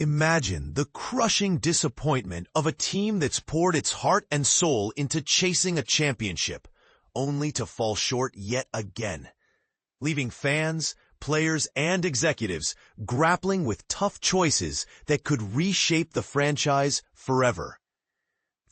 Imagine the crushing disappointment of a team that's poured its heart and soul into chasing a championship, only to fall short yet again, leaving fans, players, and executives grappling with tough choices that could reshape the franchise forever.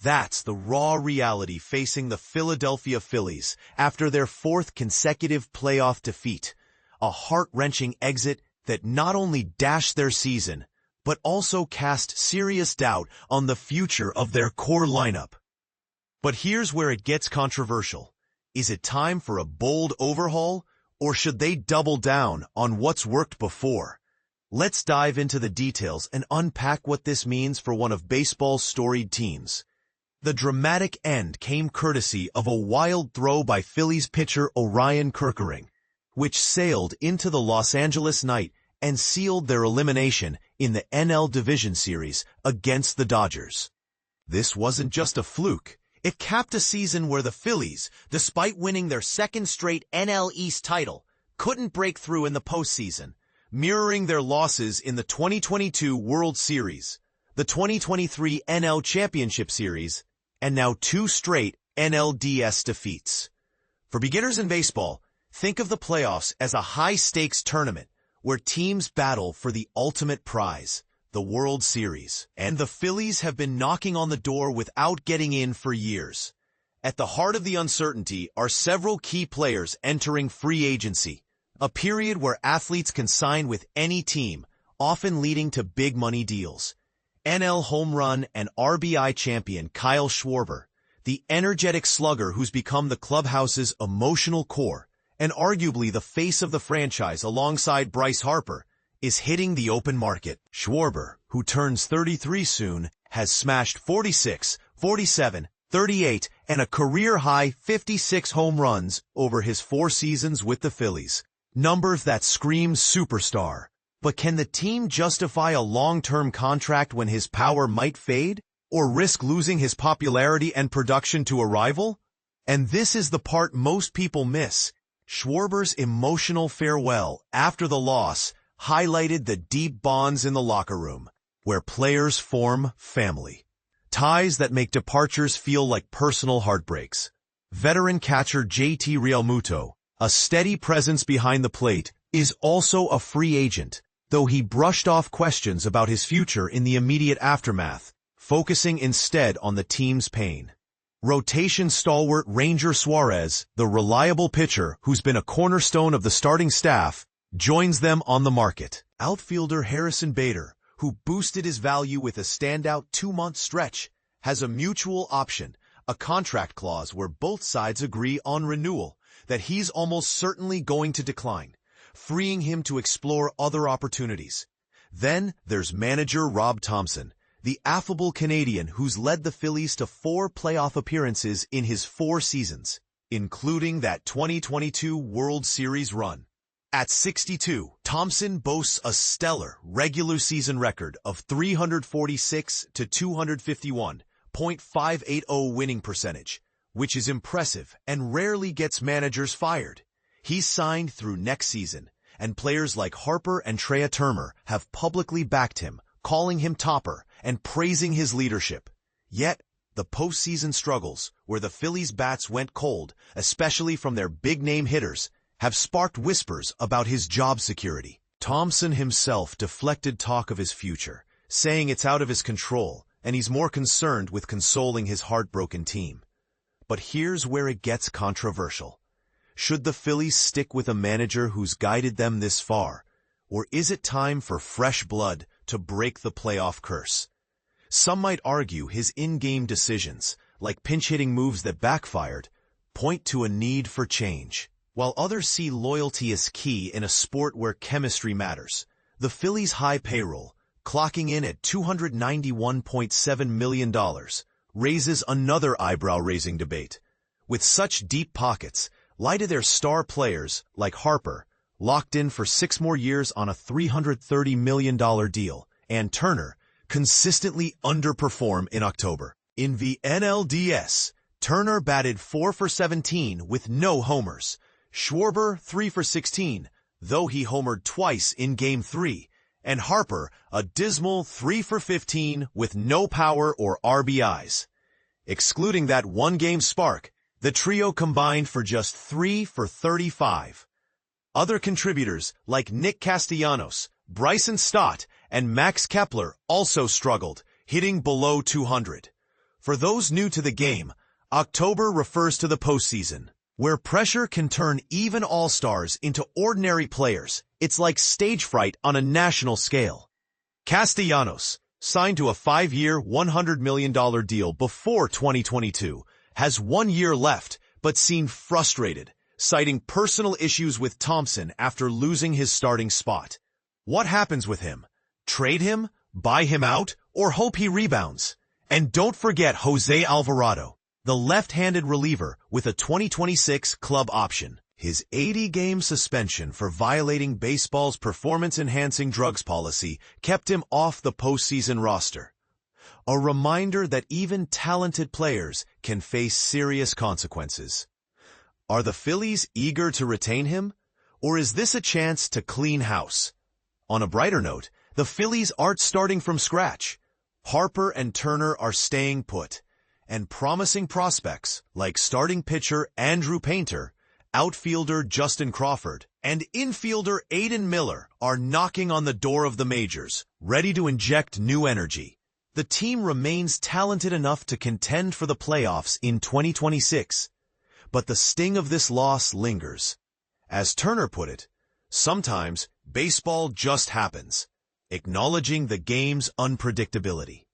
That's the raw reality facing the Philadelphia Phillies after their fourth consecutive playoff defeat, a heart-wrenching exit that not only dashed their season, but also cast serious doubt on the future of their core lineup. But here's where it gets controversial. Is it time for a bold overhaul, or should they double down on what's worked before? Let's dive into the details and unpack what this means for one of baseball's storied teams. The dramatic end came courtesy of a wild throw by Phillies pitcher Orion Kerkering, which sailed into the Los Angeles night and sealed their elimination in the NL Division Series against the Dodgers. This wasn't just a fluke. It capped a season where the Phillies, despite winning their second straight NL East title, couldn't break through in the postseason, mirroring their losses in the 2022 World Series, the 2023 NL Championship Series, and now 2 straight NLDS defeats. For beginners in baseball, think of the playoffs as a high-stakes tournament where teams battle for the ultimate prize, the World Series. And the Phillies have been knocking on the door without getting in for years. At the heart of the uncertainty are several key players entering free agency, a period where athletes can sign with any team, often leading to big money deals. NL home run and RBI champion Kyle Schwarber, the energetic slugger who's become the clubhouse's emotional core, and arguably the face of the franchise alongside Bryce Harper, is hitting the open market. Schwarber, who turns 33 soon, has smashed 46, 47, 38, and a career-high 56 home runs over his 4 seasons with the Phillies. Numbers that scream superstar. But can the team justify a long-term contract when his power might fade, or risk losing his popularity and production to a rival? And this is the part most people miss. Schwarber's emotional farewell after the loss highlighted the deep bonds in the locker room, where players form family. Ties that make departures feel like personal heartbreaks. Veteran catcher JT Realmuto, a steady presence behind the plate, is also a free agent, though he brushed off questions about his future in the immediate aftermath, focusing instead on the team's pain. Rotation stalwart Ranger Suárez, the reliable pitcher who's been a cornerstone of the starting staff, joins them on the market. Outfielder Harrison Bader, who boosted his value with a standout 2-month stretch, has a mutual option, a contract clause where both sides agree on renewal, that he's almost certainly going to decline, freeing him to explore other opportunities. Then there's manager Rob Thomson, the affable Canadian who's led the Phillies to 4 playoff appearances in his 4 seasons, including that 2022 World Series run. At 62, Thomson boasts a stellar regular season record of 346 to 251.580 winning percentage, which is impressive and rarely gets managers fired. He's signed through next season, and players like Harper and Trea have publicly backed him, calling him topper and praising his leadership. Yet, the postseason struggles, where the Phillies' bats went cold, especially from their big-name hitters, have sparked whispers about his job security. Thomson himself deflected talk of his future, saying it's out of his control, and he's more concerned with consoling his heartbroken team. But here's where it gets controversial. Should the Phillies stick with a manager who's guided them this far, or is it time for fresh blood to break the playoff curse? Some might argue his in-game decisions, like pinch-hitting moves that backfired, point to a need for change. While others see loyalty as key in a sport where chemistry matters, the Phillies' high payroll, clocking in at $291.7 million, raises another eyebrow-raising debate. With such deep pockets, lie to their star players, like Harper, locked in for 6 more years on a $330 million deal, and Turner, consistently underperform in October. In the NLDS, Turner batted 4 for 17 with no homers. Schwarber 3 for 16, though he homered twice in Game 3, and Harper a dismal 3 for 15 with no power or RBIs. Excluding that one-game spark, the trio combined for just 3 for 35. Other contributors like Nick Castellanos, Bryce and Max Kepler also struggled, hitting below 200. For those new to the game, October refers to the postseason, where pressure can turn even all-stars into ordinary players. It's like stage fright on a national scale. Castellanos, signed to a 5-year, $100 million deal before 2022, has 1 year left but seemed frustrated, citing personal issues with Thomson after losing his starting spot. What happens with him? Trade him? Buy him out? Or hope he rebounds? And don't forget Jose Alvarado, the left-handed reliever with a 2026 club option. His 80-game suspension for violating baseball's performance-enhancing drugs policy kept him off the postseason roster. A reminder that even talented players can face serious consequences. Are the Phillies eager to retain him? Or is this a chance to clean house? On a brighter note, the Phillies aren't starting from scratch. Harper and Turner are staying put, and promising prospects like starting pitcher Andrew Painter, outfielder Justin Crawford, and infielder Aiden Miller are knocking on the door of the majors, ready to inject new energy. The team remains talented enough to contend for the playoffs in 2026, but the sting of this loss lingers. As Turner put it, sometimes baseball just happens, acknowledging the game's unpredictability.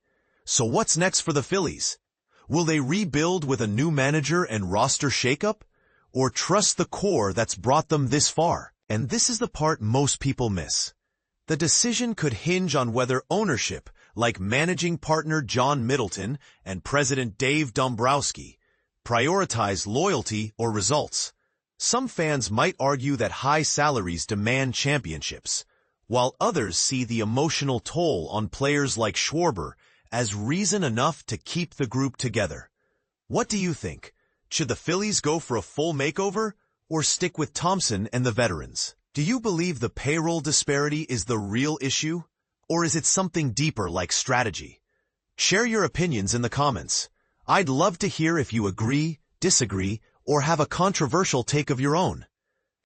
So what's next for the Phillies? Will they rebuild with a new manager and roster shakeup? Or trust the core that's brought them this far? And this is the part most people miss. The decision could hinge on whether ownership, like managing partner John Middleton and president Dave Dombrowski, prioritize loyalty or results. Some fans might argue that high salaries demand championships, while others see the emotional toll on players like Schwarber as reason enough to keep the group together. What do you think? Should the Phillies go for a full makeover or stick with Thomson and the veterans? Do you believe the payroll disparity is the real issue, or is it something deeper like strategy? Share your opinions in the comments. I'd love to hear if you agree, disagree, or have a controversial take of your own.